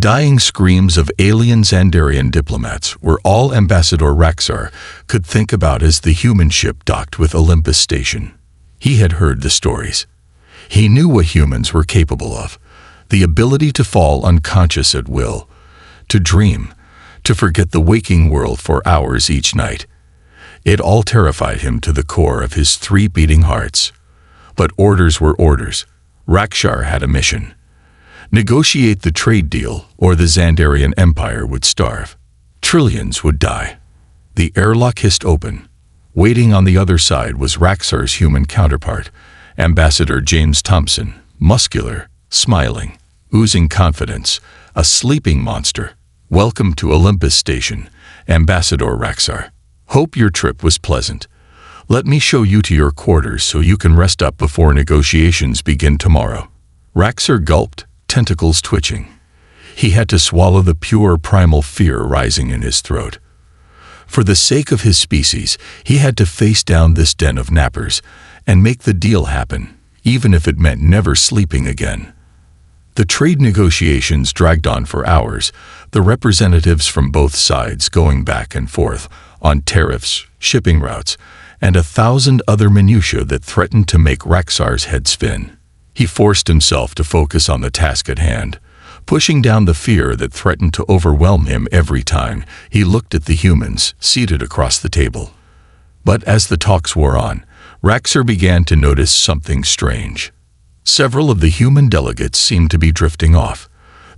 Dying screams of alien Xandarian diplomats were all Ambassador Raxar could think about as the human ship docked with Olympus Station. He had heard the stories. He knew what humans were capable of: the ability to fall unconscious at will, to dream, to forget the waking world for hours each night. It all terrified him to the core of his 3 beating hearts. But orders were orders. Raxar had a mission: negotiate the trade deal, or the Xandarian Empire would starve. Trillions would die. The airlock hissed open. Waiting on the other side was Raxar's human counterpart, Ambassador James Thompson, muscular, smiling, oozing confidence, a sleeping monster. "Welcome to Olympus Station, Ambassador Raxar. Hope your trip was pleasant. Let me show you to your quarters so you can rest up before negotiations begin tomorrow." Raxar gulped, tentacles twitching. He had to swallow the pure primal fear rising in his throat. For the sake of his species, he had to face down this den of nappers and make the deal happen, even if it meant never sleeping again. The trade negotiations dragged on for hours, the representatives from both sides going back and forth on tariffs, shipping routes, and 1,000 other minutiae that threatened to make Raxar's head spin. He forced himself to focus on the task at hand, pushing down the fear that threatened to overwhelm him every time he looked at the humans seated across the table. But as the talks wore on, Raxar began to notice something strange. Several of the human delegates seemed to be drifting off.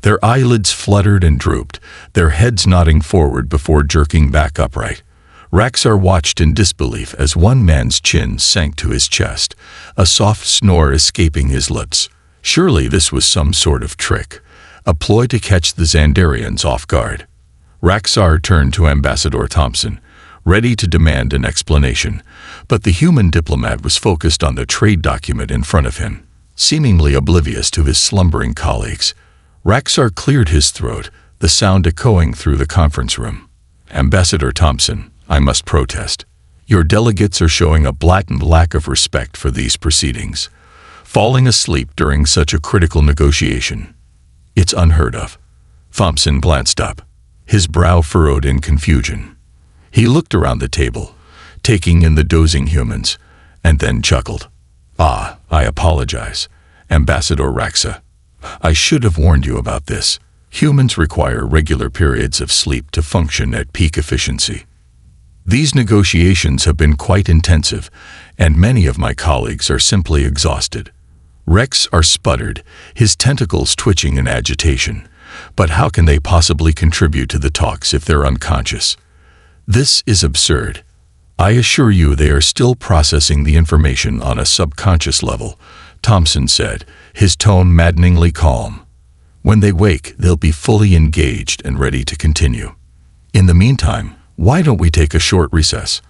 Their eyelids fluttered and drooped, their heads nodding forward before jerking back upright. Raxar watched in disbelief as one man's chin sank to his chest, a soft snore escaping his lips. Surely this was some sort of trick, a ploy to catch the Xandarians off guard. Raxar turned to Ambassador Thompson, ready to demand an explanation, but the human diplomat was focused on the trade document in front of him, seemingly oblivious to his slumbering colleagues. Raxar cleared his throat, the sound echoing through the conference room. "Ambassador Thompson, I must protest. Your delegates are showing a blatant lack of respect for these proceedings, falling asleep during such a critical negotiation. It's unheard of." Thompson glanced up, his brow furrowed in confusion. He looked around the table, taking in the dozing humans, and then chuckled. I apologize, Ambassador Raxa. I should have warned you about this. Humans require regular periods of sleep to function at peak efficiency. These negotiations have been quite intensive, and many of my colleagues are simply exhausted. Raxar sputtered, his tentacles twitching in agitation. But how can they possibly contribute to the talks if they're unconscious? This is absurd. I assure you they are still processing the information on a subconscious level, Thompson said, his tone maddeningly calm. When they wake, they'll be fully engaged and ready to continue. In the meantime, why don't we take a short recess?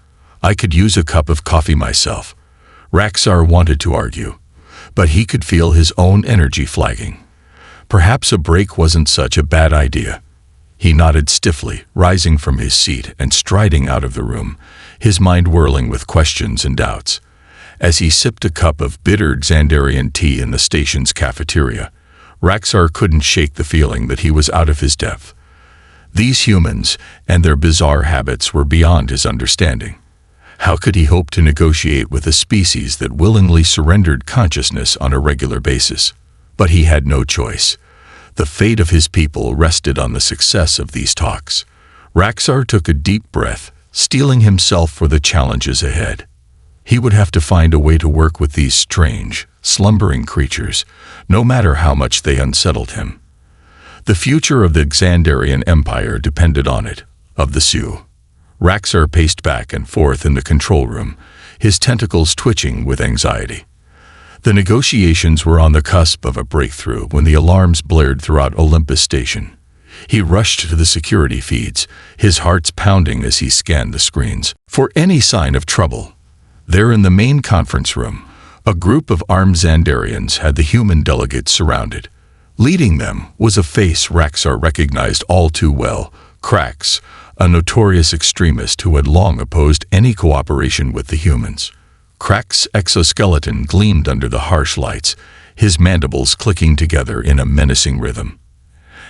I could use a cup of coffee myself. Raxar wanted to argue, but he could feel his own energy flagging. Perhaps a break wasn't such a bad idea. He nodded stiffly, rising from his seat and striding out of the room, his mind whirling with questions and doubts. As he sipped a cup of bitter Xandarian tea in the station's cafeteria, Raxar couldn't shake the feeling that he was out of his depth. These humans and their bizarre habits were beyond his understanding. How could he hope to negotiate with a species that willingly surrendered consciousness on a regular basis? But he had no choice. The fate of his people rested on the success of these talks. Raxar took a deep breath, steeling himself for the challenges ahead. He would have to find a way to work with these strange, slumbering creatures, no matter how much they unsettled him. The future of the Xandarian Empire depended on it, of the Sioux. Raxar paced back and forth in the control room, his tentacles twitching with anxiety. The negotiations were on the cusp of a breakthrough when the alarms blared throughout Olympus Station. He rushed to the security feeds, his heart pounding as he scanned the screens for any sign of trouble. There in the main conference room, a group of armed Xandarians had the human delegates surrounded. Leading them was a face Raxar recognized all too well, Krax, a notorious extremist who had long opposed any cooperation with the humans. Krax's exoskeleton gleamed under the harsh lights, his mandibles clicking together in a menacing rhythm.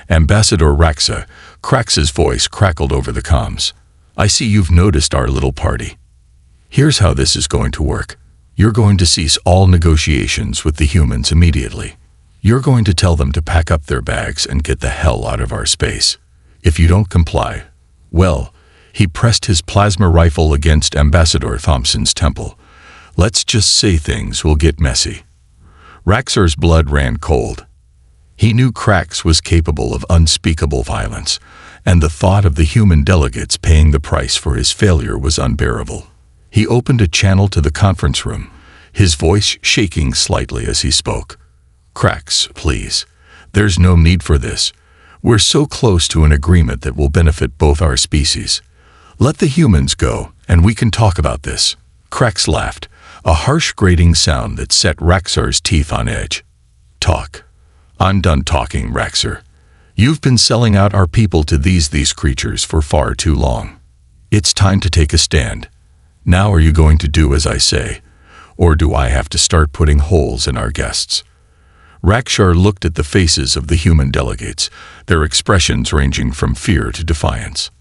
Ambassador Raxa, Krax's voice crackled over the comms. I see you've noticed our little party. Here's how this is going to work. You're going to cease all negotiations with the humans immediately. You're going to tell them to pack up their bags and get the hell out of our space. If you don't comply, well, he pressed his plasma rifle against Ambassador Thompson's temple. Let's just say things will get messy. Raxar's blood ran cold. He knew Krax was capable of unspeakable violence, and the thought of the human delegates paying the price for his failure was unbearable. He opened a channel to the conference room, his voice shaking slightly as he spoke. Krax, please. There's no need for this. We're so close to an agreement that will benefit both our species. Let the humans go, and we can talk about this. Krax laughed, a harsh grating sound that set Raxar's teeth on edge. Talk. I'm done talking, Raxar. You've been selling out our people to these creatures for far too long. It's time to take a stand. Now are you going to do as I say, or do I have to start putting holes in our guests? Raxar looked at the faces of the human delegates, their expressions ranging from fear to defiance.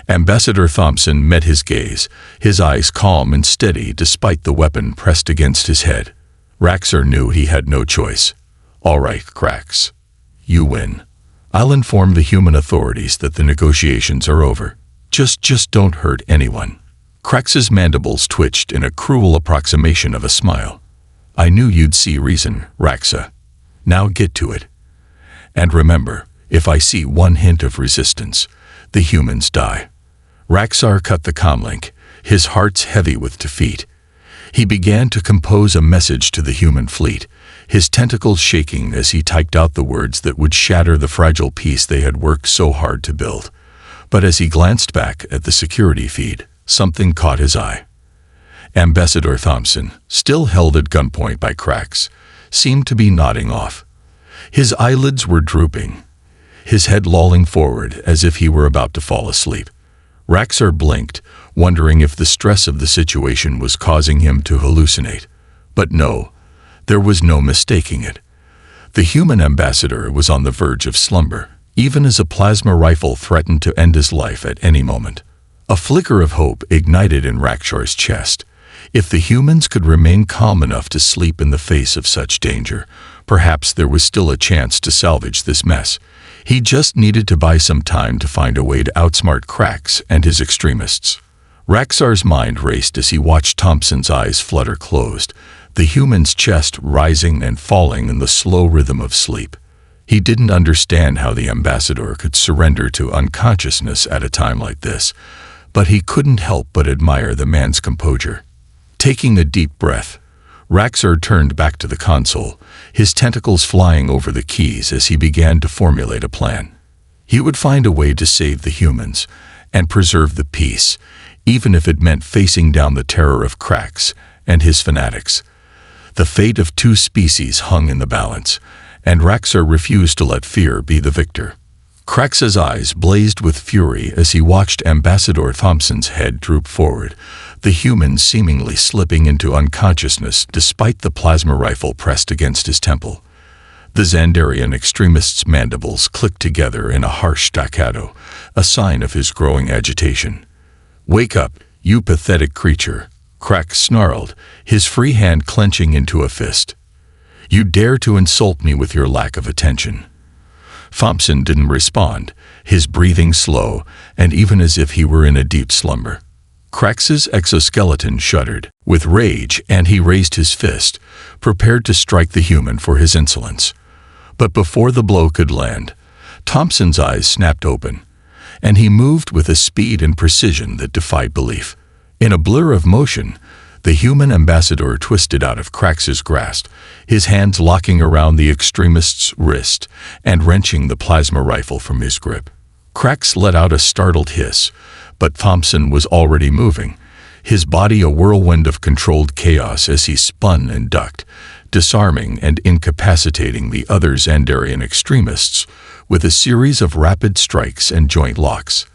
Ambassador Thompson met his gaze, his eyes calm and steady despite the weapon pressed against his head. Raxar knew he had no choice. All right, Krax. You win. I'll inform the human authorities that the negotiations are over. Just don't hurt anyone. Krax's mandibles twitched in a cruel approximation of a smile. I knew you'd see reason, Raxa. Now get to it. And remember, if I see one hint of resistance, the humans die. Raxar cut the comlink, his heart heavy with defeat. He began to compose a message to the human fleet, his tentacles shaking as he typed out the words that would shatter the fragile peace they had worked so hard to build. But as he glanced back at the security feed, something caught his eye. Ambassador Thompson, still held at gunpoint by Krax, seemed to be nodding off. His eyelids were drooping, his head lolling forward as if he were about to fall asleep. Raxar blinked, wondering if the stress of the situation was causing him to hallucinate. But no, there was no mistaking it. The human ambassador was on the verge of slumber, even as a plasma rifle threatened to end his life at any moment. A flicker of hope ignited in Raxar's chest. If the humans could remain calm enough to sleep in the face of such danger, perhaps there was still a chance to salvage this mess. He just needed to buy some time to find a way to outsmart Krax and his extremists. Raxar's mind raced as he watched Thompson's eyes flutter closed, the human's chest rising and falling in the slow rhythm of sleep. He didn't understand how the ambassador could surrender to unconsciousness at a time like this, but he couldn't help but admire the man's composure. Taking a deep breath, Raxar turned back to the console, his tentacles flying over the keys as he began to formulate a plan. He would find a way to save the humans and preserve the peace, even if it meant facing down the terror of Krax and his fanatics. The fate of two species hung in the balance, and Raxar refused to let fear be the victor. Krax's eyes blazed with fury as he watched Ambassador Thompson's head droop forward, the human seemingly slipping into unconsciousness despite the plasma rifle pressed against his temple. The Xandarian extremist's mandibles clicked together in a harsh staccato, a sign of his growing agitation. "Wake up, you pathetic creature," Krax snarled, his free hand clenching into a fist. "You dare to insult me with your lack of attention." Thompson didn't respond, his breathing slow, and even as if he were in a deep slumber. Krax's exoskeleton shuddered with rage, and he raised his fist, prepared to strike the human for his insolence. But before the blow could land, Thompson's eyes snapped open, and he moved with a speed and precision that defied belief. In a blur of motion, the human ambassador twisted out of Krax's grasp, his hands locking around the extremist's wrist and wrenching the plasma rifle from his grip. Krax let out a startled hiss, but Thompson was already moving, his body a whirlwind of controlled chaos as he spun and ducked, disarming and incapacitating the other Xandarian extremists with a series of rapid strikes and joint locks.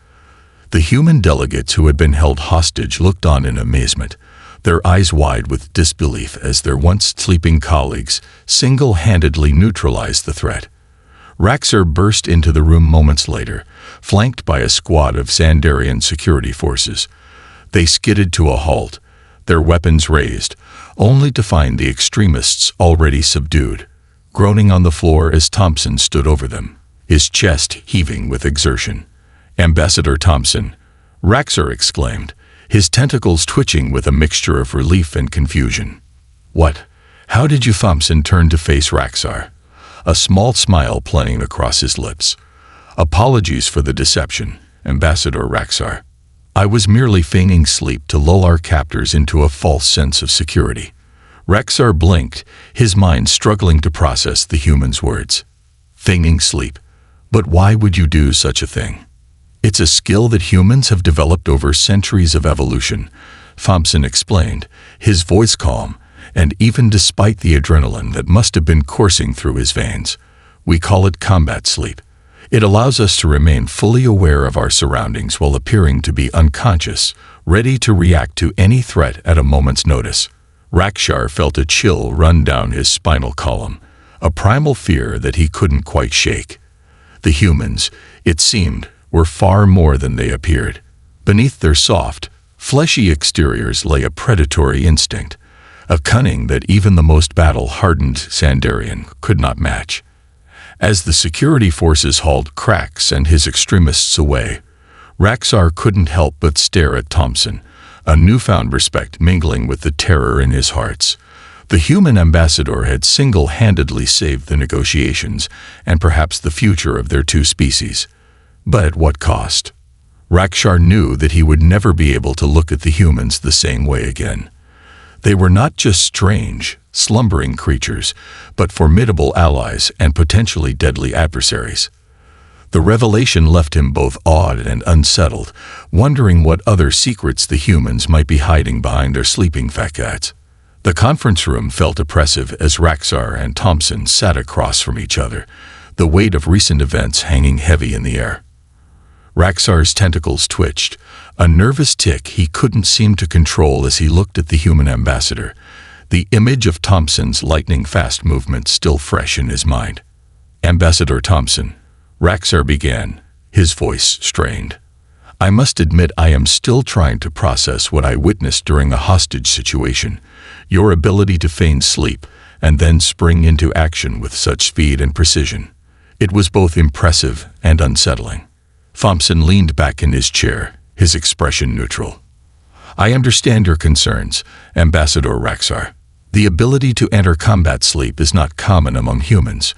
The human delegates who had been held hostage looked on in amazement, their eyes wide with disbelief as their once sleeping colleagues single-handedly neutralized the threat. Raxar burst into the room moments later, flanked by a squad of Xandarian security forces. They skidded to a halt, their weapons raised, only to find the extremists already subdued, groaning on the floor as Thompson stood over them, his chest heaving with exertion. "Ambassador Thompson," Raxar exclaimed, his tentacles twitching with a mixture of relief and confusion. "What? How did you?" Thompson turned to face Raxar, a small smile playing across his lips. "Apologies for the deception, Ambassador Raxar. I was merely feigning sleep to lull our captors into a false sense of security." Raxar blinked, his mind struggling to process the human's words. "Feigning sleep? But why would you do such a thing?" "It's a skill that humans have developed over centuries of evolution," Thompson explained, his voice calm, and even despite the adrenaline that must have been coursing through his veins. "We call it combat sleep. It allows us to remain fully aware of our surroundings while appearing to be unconscious, ready to react to any threat at a moment's notice." Raxar felt a chill run down his spinal column, a primal fear that he couldn't quite shake. The humans, it seemed, were far more than they appeared. Beneath their soft, fleshy exteriors lay a predatory instinct, a cunning that even the most battle-hardened Xandarian could not match. As the security forces hauled Krax and his extremists away, Raxar couldn't help but stare at Thompson, a newfound respect mingling with the terror in his hearts. The human ambassador had single-handedly saved the negotiations and perhaps the future of their two species. But at what cost? Raxar knew that he would never be able to look at the humans the same way again. They were not just strange, slumbering creatures, but formidable allies and potentially deadly adversaries. The revelation left him both awed and unsettled, wondering what other secrets the humans might be hiding behind their sleeping facades. The conference room felt oppressive as Raxar and Thompson sat across from each other, the weight of recent events hanging heavy in the air. Raxar's tentacles twitched, a nervous tick he couldn't seem to control as he looked at the human ambassador, the image of Thompson's lightning-fast movement still fresh in his mind. "Ambassador Thompson," Raxar began, his voice strained. "I must admit I am still trying to process what I witnessed during a hostage situation. Your ability to feign sleep and then spring into action with such speed and precision. It was both impressive and unsettling." Thompson leaned back in his chair, his expression neutral. "I understand your concerns, Ambassador Raxar. The ability to enter combat sleep is not common among humans,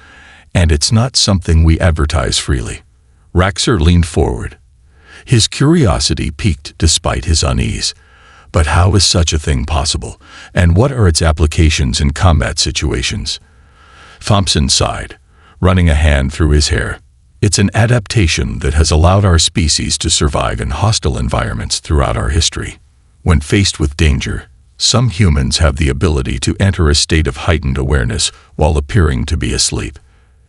and it's not something we advertise freely." Raxar leaned forward, his curiosity piqued despite his unease. "But how is such a thing possible, and what are its applications in combat situations?" Thompson sighed, running a hand through his hair. "It's an adaptation that has allowed our species to survive in hostile environments throughout our history. When faced with danger, some humans have the ability to enter a state of heightened awareness while appearing to be asleep.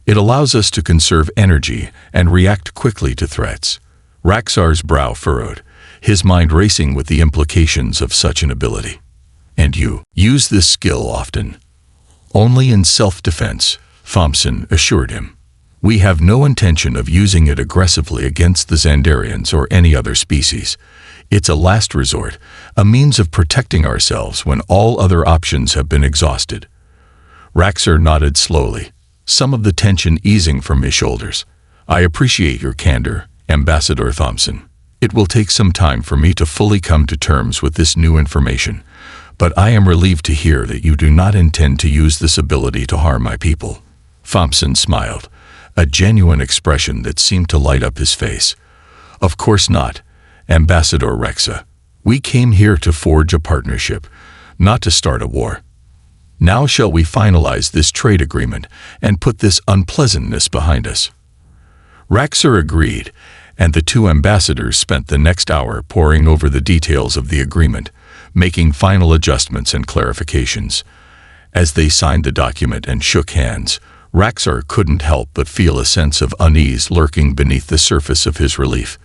It allows us to conserve energy and react quickly to threats." Raxar's brow furrowed, his mind racing with the implications of such an ability. "And you use this skill often?" "Only in self-defense," Thompson assured him. "We have no intention of using it aggressively against the Xandarians or any other species. It's a last resort, a means of protecting ourselves when all other options have been exhausted." Raxar nodded slowly, some of the tension easing from his shoulders. "I appreciate your candor, Ambassador Thompson. It will take some time for me to fully come to terms with this new information, but I am relieved to hear that you do not intend to use this ability to harm my people." Thompson smiled, a genuine expression that seemed to light up his face. "Of course not, Ambassador Raxar. We came here to forge a partnership, not to start a war. Now shall we finalize this trade agreement and put this unpleasantness behind us?" Raxar agreed, and the two ambassadors spent the next hour poring over the details of the agreement, making final adjustments and clarifications. As they signed the document and shook hands, Raxar couldn't help but feel a sense of unease lurking beneath the surface of his relief.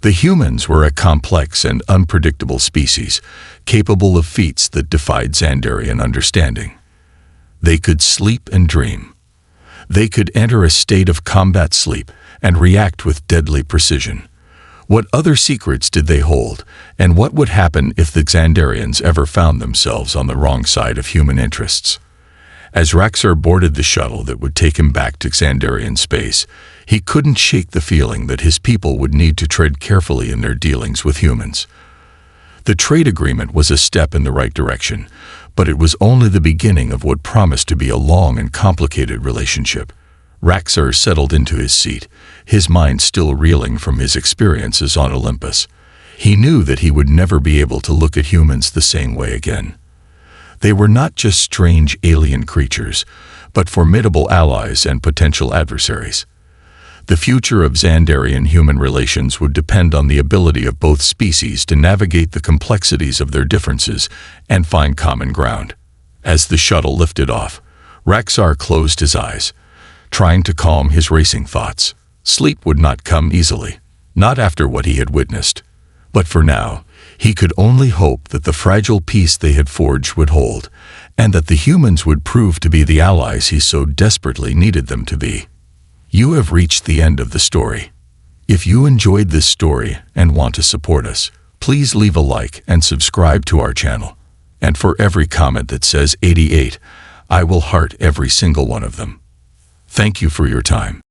The humans were a complex and unpredictable species, capable of feats that defied Xandarian understanding. They could sleep and dream. They could enter a state of combat sleep and react with deadly precision. What other secrets did they hold, and what would happen if the Xandarians ever found themselves on the wrong side of human interests? As Rexar boarded the shuttle that would take him back to Xandarian space, he couldn't shake the feeling that his people would need to tread carefully in their dealings with humans. The trade agreement was a step in the right direction, but it was only the beginning of what promised to be a long and complicated relationship. Rexar settled into his seat, his mind still reeling from his experiences on Olympus. He knew that he would never be able to look at humans the same way again. They were not just strange alien creatures, but formidable allies and potential adversaries. The future of Xandarian-human relations would depend on the ability of both species to navigate the complexities of their differences and find common ground. As the shuttle lifted off, Rexar closed his eyes, trying to calm his racing thoughts. Sleep would not come easily, not after what he had witnessed. But for now, he could only hope that the fragile peace they had forged would hold, and that the humans would prove to be the allies he so desperately needed them to be. You have reached the end of the story. If you enjoyed this story and want to support us, please leave a like and subscribe to our channel. And for every comment that says 88, I will heart every single one of them. Thank you for your time.